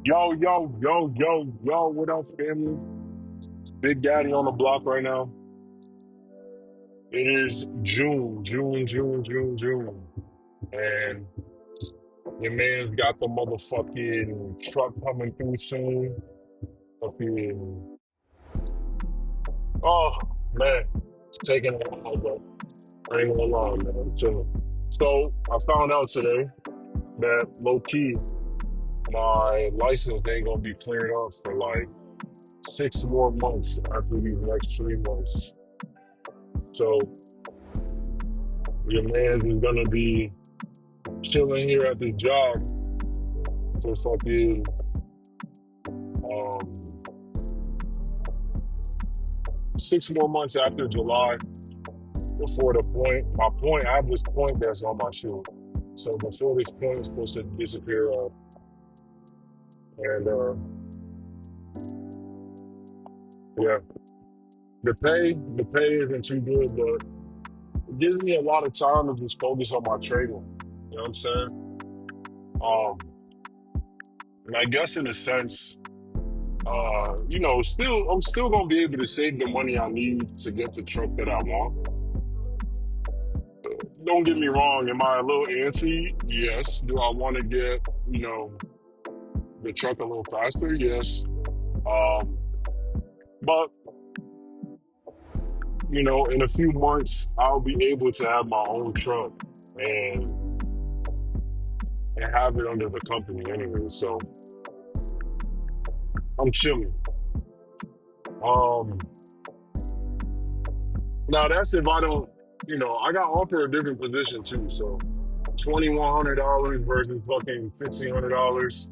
Yo, yo, yo, yo, yo, what up, family? Big Daddy on the block right now. It is June. And your man's got the motherfucking truck coming through soon. Fucking, oh, man, it's taking a while, but I ain't gonna lie, man. I'm chilling. So I found out today that low key, my license ain't gonna be cleared up for like 6 more months after these next 3 months. So your man is gonna be chilling here at the job for fucking um 6 more months after July before the point. My point, I have this point that's on my shield. So before this point is supposed to disappear, and yeah, the pay isn't too good, but it gives me a lot of time to just focus on my trading. You know what I'm saying? Um, and I guess in a sense, still I'm still gonna be able to save the money I need to get the truck that I want. Don't get me wrong, am I a little antsy? Yes. Do I want to get, the truck a little faster? Yes. Um, but in a few months I'll be able to have my own truck and and have it under the company anyway. So I'm chilling. Um, Now that's if I don't, I got offered a different position too. So $2,100 versus fucking $1,500.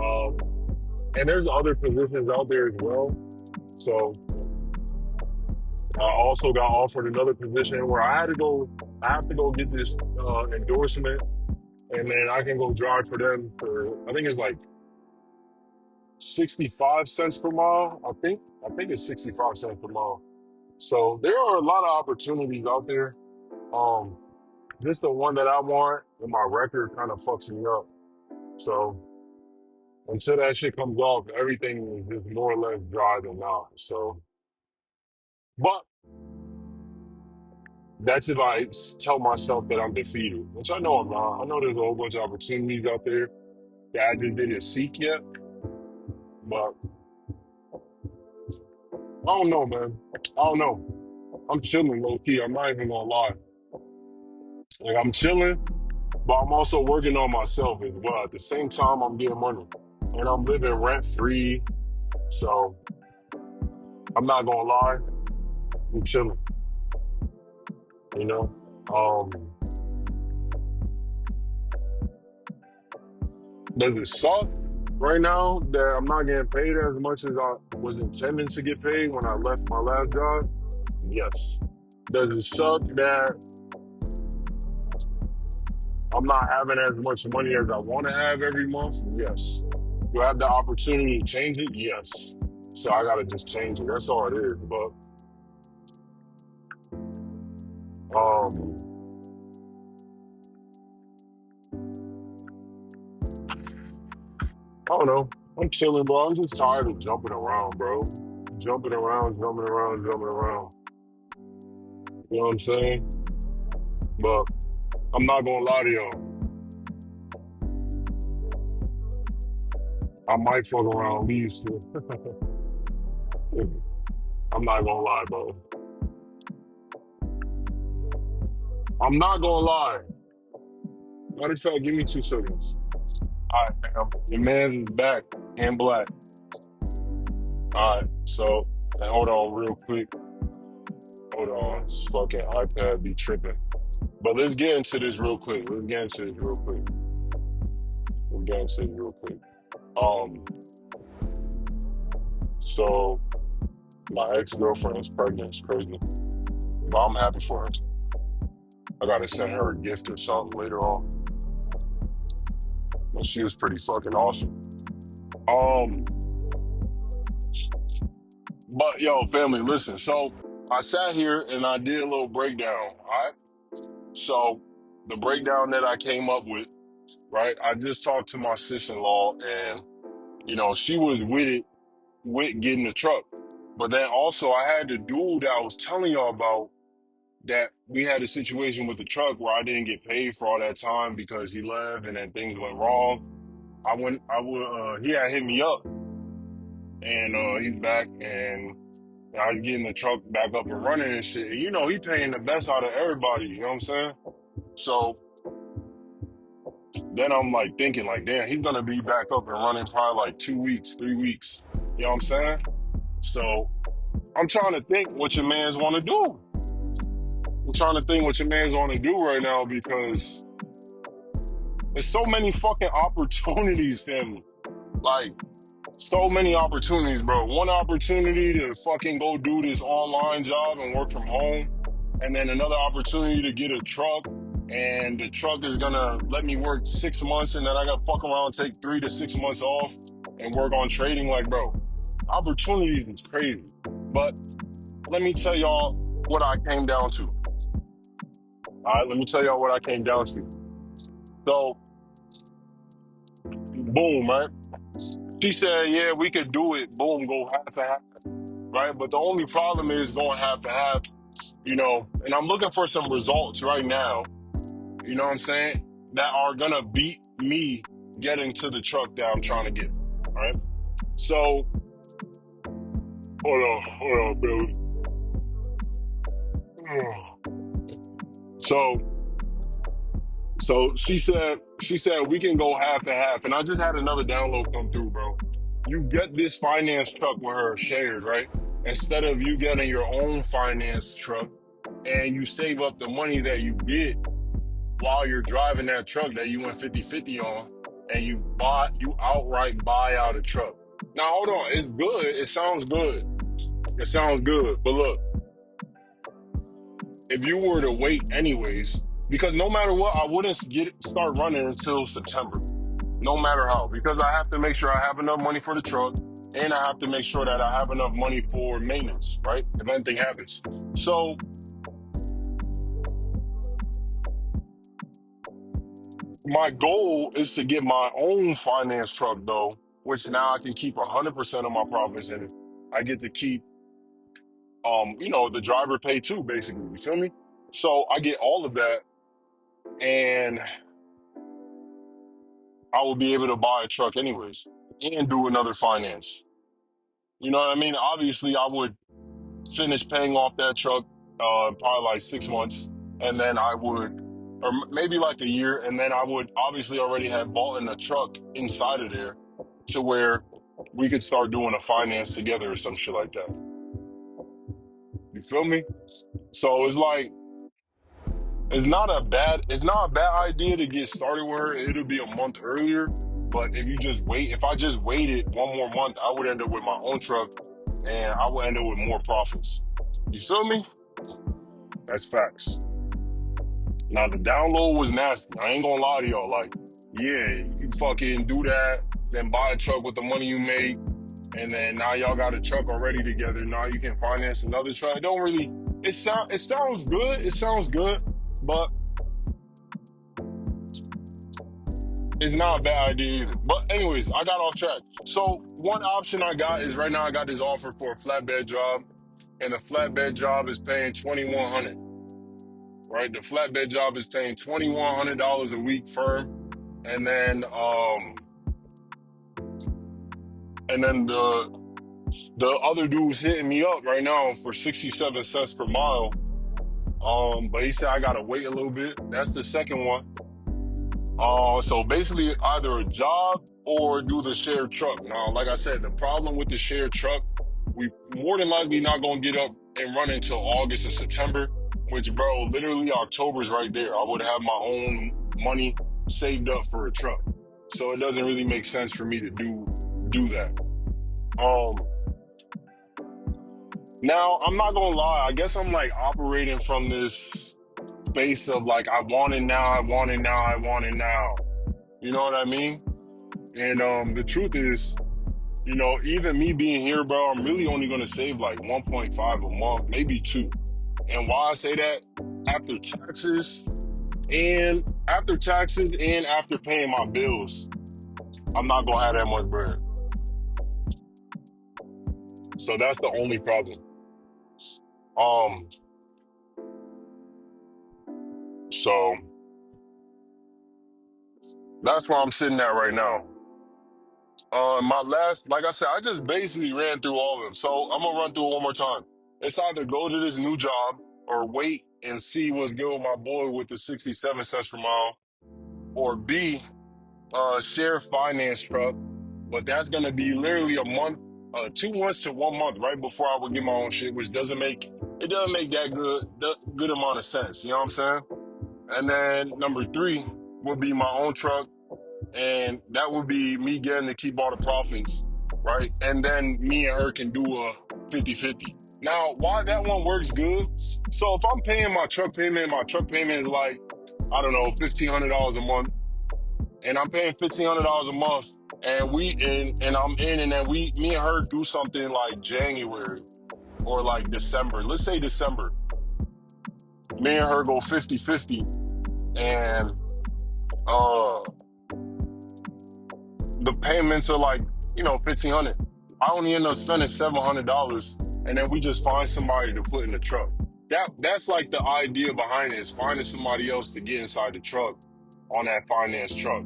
Um, and there's other positions out there as well. So I also got offered another position where I have to go get this endorsement, and then I can go drive for them for, I think it's like 65 cents per mile. I think it's 65 cents per mile. So there are a lot of opportunities out there. Um, just the one that I want, and my record kind of fucks me up. So until that shit comes off, everything is just more or less dry than not. So, but that's if tell myself that I'm defeated, which I know I'm not. I know there's a whole bunch of opportunities out there that I just didn't seek yet, but I don't know, man. I don't know. I'm chilling low key. I'm not even gonna lie. Like I'm chilling, but I'm also working on myself as well. At the same time, I'm getting money, and I'm living rent free. So I'm not gonna lie. I'm chilling. You know. Um, does it suck right now that I'm not getting paid as much as I was intending to get paid when I left my last job? Yes. Does it suck that I'm not having as much money as I want to have every month? Yes. Do I have the opportunity to change it? Yes. So I gotta just change it. That's all it is. But um, I don't know. I'm chilling, bro. I'm just tired of jumping around, bro. Jumping around, jumping around, jumping around. You know what I'm saying? But I'm not gonna lie to y'all. I might fuck around leave soon. I'm not gonna lie, bro. I'm not gonna lie. Matter of fact, give me 2 seconds. All right, man. Your man's back and black. All right, so hold on real quick. Hold on, this fucking iPad be tripping. But let's get into this real quick. Let's get into this real quick. Let's get into this real quick. Um, so my ex-girlfriend is pregnant. It's crazy, but I'm happy for her. I gotta send her a gift or something later on. But she was pretty fucking awesome. Um, but yo, family, listen. So I sat here and I did a little breakdown. All right. So the breakdown that I came up with, right? I just talked to my sister-in-law, and she was with it, with getting the truck. But then also I had the dude that I was telling y'all about that we had a situation with the truck where I didn't get paid for all that time because he left and then things went wrong. He had hit me up and he's back and I was getting the truck back up and running and shit. He paying the best out of everybody, you know what I'm saying? So then I'm like thinking like, damn, he's gonna be back up and running probably like 2 weeks, 3 weeks. You know what I'm saying? So I'm trying to think what your man's wanna do. I'm trying to think what your man's wanna do right now because there's so many fucking opportunities, family. Like, so many opportunities, bro. One opportunity to fucking go do this online job and work from home. And then another opportunity to get a truck. And the truck is gonna let me work 6 months and then I gotta fuck around, take 3 to 6 months off and work on trading. Like, bro, opportunities is crazy. But let me tell y'all what I came down to. All right, let me tell y'all what I came down to. So, boom, right? She said, yeah, we could do it. Boom, go half and half, right? But the only problem is going half and half, and I'm looking for some results right now, you know what I'm saying, that are going to beat me getting to the truck that I'm trying to get, all right? So, hold on, Billy. So she said we can go half and half. And I just had another download come through, bro. You get this finance truck with her shared, right? Instead of you getting your own finance truck and you save up the money that you get while you're driving that truck that you went 50-50 on and you outright buy out a truck. Now hold on, it's good. It sounds good. It sounds good. But look, if you were to wait anyways, because no matter what, I wouldn't start running until September, no matter how, because I have to make sure I have enough money for the truck and I have to make sure that I have enough money for maintenance, right? If anything happens. So my goal is to get my own finance truck though, which now I can keep 100% of my profits in it. I get to keep, the driver pay too, basically. You feel me? So I get all of that and I will be able to buy a truck anyways and do another finance. You know what I mean? Obviously, I would finish paying off that truck probably like 6 months, and then I would, or maybe like a year, and then I would obviously already have bought in a truck inside of there to where we could start doing a finance together or some shit like that. You feel me? So it's like, it's not a bad idea to get started with her. It'll be a month earlier. But if I just waited one more month, I would end up with my own truck and I would end up with more profits. You feel me? That's facts. Now the download was nasty. I ain't gonna lie to y'all. Like, yeah, you fucking do that, then buy a truck with the money you make, and then now y'all got a truck already together. Now you can finance another truck. It sounds good. It sounds good. But it's not a bad idea either. But anyways, I got off track. So one option I got is right now I got this offer for a flatbed job, and the flatbed job is paying $2,100. Right, the flatbed job is paying $2,100 a week firm, and then the other dude's hitting me up right now for 67 cents per mile. But he said I gotta wait a little bit. That's the second one. So basically either a job or do the shared truck. Now, like I said, the problem with the shared truck, we more than likely not gonna get up and run until August or September, which, bro, literally October's right there. I would have my own money saved up for a truck. So it doesn't really make sense for me to do that. Now, I'm not gonna lie, I guess I'm like operating from this space of like, I want it now, I want it now, I want it now. You know what I mean? And the truth is, even me being here, bro, I'm really only gonna save like 1.5 a month, maybe 2. And why I say that, after taxes and after paying my bills, I'm not gonna have that much bread. So that's the only problem. Um, so that's where I'm sitting at right now. My last, like I said, I just basically ran through all of them. So I'm gonna run through it one more time. It's either go to this new job or wait and see what's good with my boy with the 67 cents per mile, or B, share finance truck, but that's gonna be literally a month, 2 months to 1 month right before I would get my own shit, which doesn't make that good amount of sense. You know what I'm saying? And then number three would be my own truck, and that would be me getting to keep all the profits, right? And then me and her can do a 50-50. Now, why that one works good? So if I'm paying my truck payment is like, I don't know, $1,500 a month, and I'm paying $1,500 a month, and I'm in, and then me and her do something like January or like December. Let's say December. Me and her go 50-50, and uh the payments are like, 1,500. I only end up spending $700, and then we just find somebody to put in the truck. That's like the idea behind it, is finding somebody else to get inside the truck on that finance truck.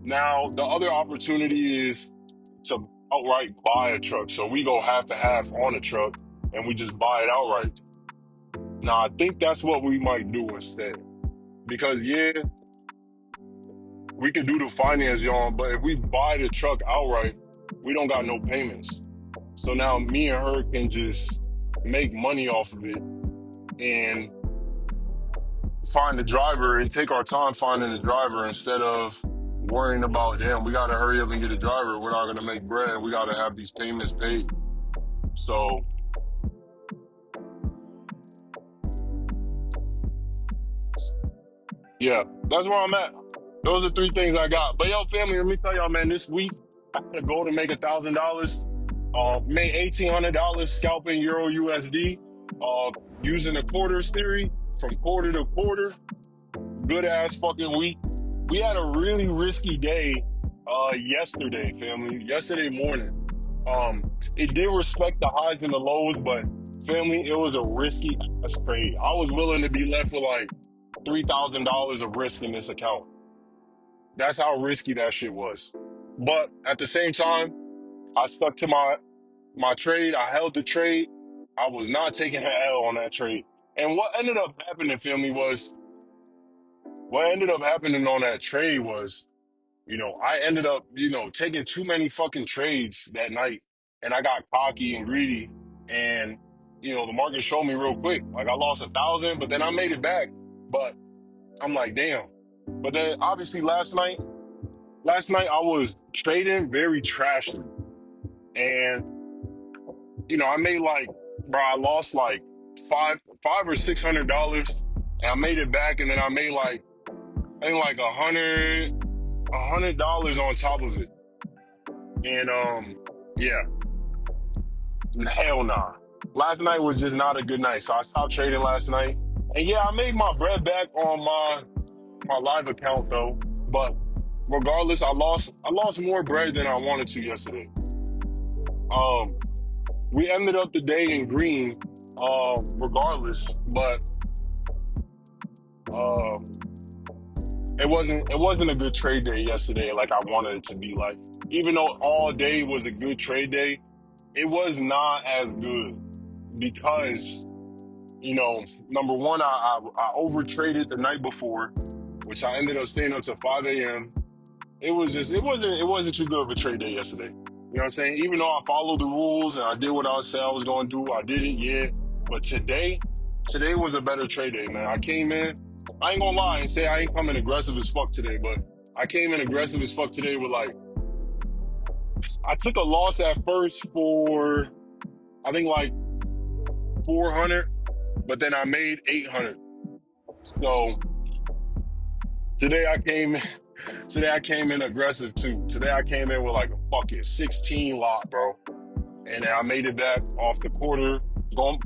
Now, the other opportunity is to outright buy a truck. So we go half to half on a truck, and we just buy it outright. Now, I think that's what we might do instead. Because, yeah, we could do the finance, y'all, but if we buy the truck outright, we don't got no payments. So now me and her can just make money off of it and find the driver and take our time finding the driver instead of worrying about, damn, we got to hurry up and get a driver. We're not going to make bread. We got to have these payments paid. So, yeah, that's where I'm at. Those are three things I got. But yo, family, let me tell y'all, man, this week I had a goal to make $1,000. Made $1,800 scalping Euro USD, using the quarters theory from quarter to quarter. Good ass fucking week. We had a really risky day yesterday, family. Yesterday morning. It did respect the highs and the lows, but family, it was a risky ass trade. I was willing to be left with like $3,000 of risk in this account. That's how risky that shit was. But at the same time, I stuck to my trade. I held the trade. I was not taking an L on that trade. And what ended up happening, family, what ended up happening on that trade was, I ended up, taking too many fucking trades that night. And I got cocky and greedy. And, the market showed me real quick. Like I lost 1,000, but then I made it back. But I'm like, damn. But then obviously last night I was trading very trashly. And, I made like, bro, I lost like five or $600, and I made it back, and then I made like, I think like $100 on top of it. And yeah, hell nah. Last night was just not a good night, so I stopped trading last night. And yeah, I made my bread back on my live account though. But regardless, I lost more bread than I wanted to yesterday. We ended up the day in green, regardless, but it wasn't a good trade day yesterday like I wanted it to be. Like, even though all day was a good trade day, it was not as good because, number one, I over traded the night before, which I ended up staying up to 5 a.m. It wasn't too good of a trade day yesterday. You know what I'm saying? Even though I followed the rules and I did what I said I was going to do, I did it, yeah. But today was a better trade day, man. I came in, I ain't gonna lie and say I ain't coming aggressive as fuck today, but I came in aggressive as fuck today with like, I took a loss at first for, I think like 400, but then I made 800. So today I came in aggressive too. Today I came in with like a fucking 16 lot, bro. And then I made it back off the quarter,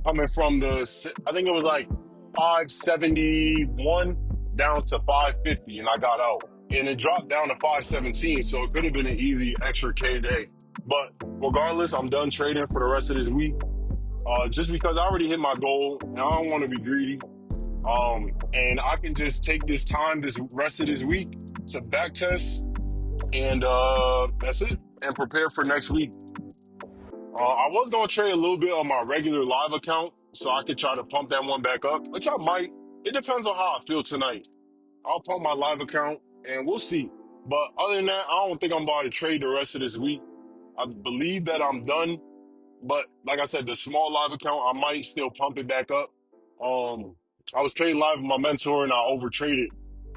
coming from I think it was like 571 down to 550, and I got out. And it dropped down to 517, so it could have been an easy extra K day. But regardless, I'm done trading for the rest of this week. Just because I already hit my goal and I don't want to be greedy. And I can just take this time, this rest of this week, to back test, and that's it. And prepare for next week. I was gonna trade a little bit on my regular live account, so I could try to pump that one back up, which I might. It depends on how I feel tonight. I'll pump my live account, and we'll see. But other than that, I don't think I'm about to trade the rest of this week. I believe that I'm done. But like I said, the small live account, I might still pump it back up. I was trading live with my mentor and I over traded.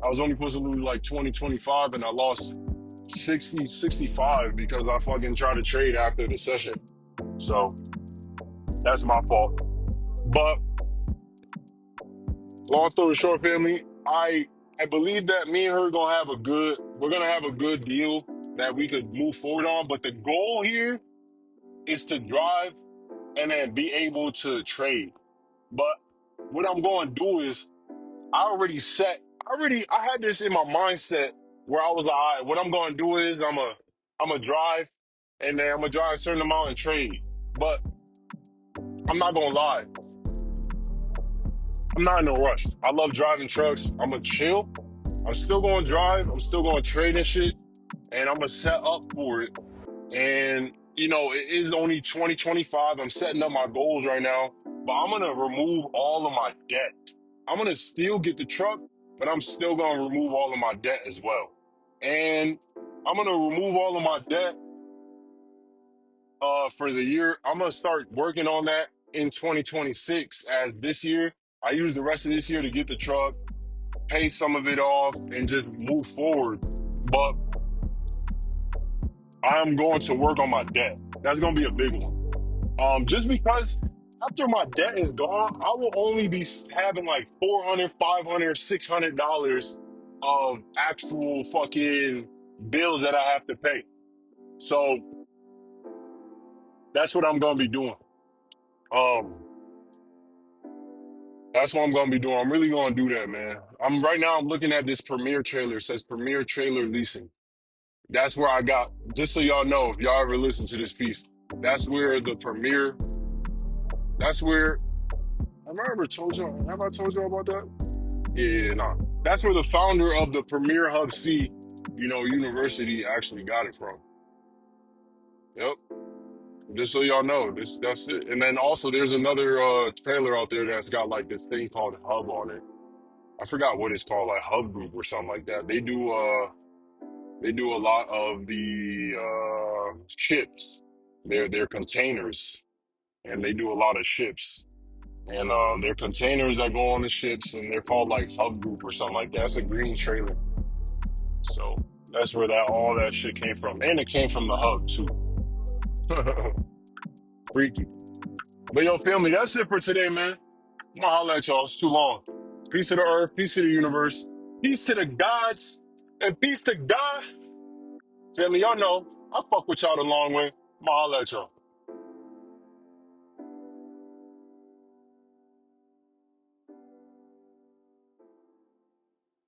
I was only supposed to lose like 20, 25, and I lost 60, 65 because I fucking tried to trade after the session. So that's my fault. But long story short, family, I believe that me and her we're gonna have a good deal that we could move forward on. But the goal here is to drive and then be able to trade. But what I'm going to do is I had this in my mindset where I was like, all right, what I'm going to do is I'm going to drive and then I'm going to drive a certain amount and trade. But I'm not going to lie. I'm not in a rush. I love driving trucks. I'm going to chill. I'm still going to drive. I'm still going to trade and shit. And I'm going to set up for it. And, it is only 2025. I'm setting up my goals right now. But I'm going to remove all of my debt. I'm going to still get the truck, but I'm still going to remove all of my debt as well. And I'm going to remove all of my debt for the year. I'm going to start working on that in 2026 as this year. I use the rest of this year to get the truck, pay some of it off, and just move forward. But I'm going to work on my debt. That's going to be a big one. Just because after my debt is gone, I will only be having like $400, $500, $600 of actual fucking bills that I have to pay. So that's what I'm gonna be doing. Um, that's what I'm gonna be doing. I'm really gonna do that, man. I'm looking at this Premier trailer. It says Premier Trailer Leasing. That's where I got. Just so y'all know, if y'all ever listen to this piece, that's where the Premier. That's where. Have I ever told y'all? Have I told y'all about that? Yeah, nah. That's where the founder of the Premier Hub C, university actually got it from. Yep. Just so y'all know, that's it. And then also there's another trailer out there that's got like this thing called Hub on it. I forgot what it's called, like Hub Group or something like that. They do a lot of the ships. They're containers and they do a lot of ships. And they're containers that go on the ships and they're called like Hub Group or something like that. It's a green trailer. So that's where all that shit came from. And it came from the hub too. Freaky. But yo, family, that's it for today, man. I'm gonna holler at y'all. It's too long. Peace to the earth, peace to the universe, peace to the gods, and peace to God. Family, y'all know I fuck with y'all the long way. I'm gonna holler at y'all.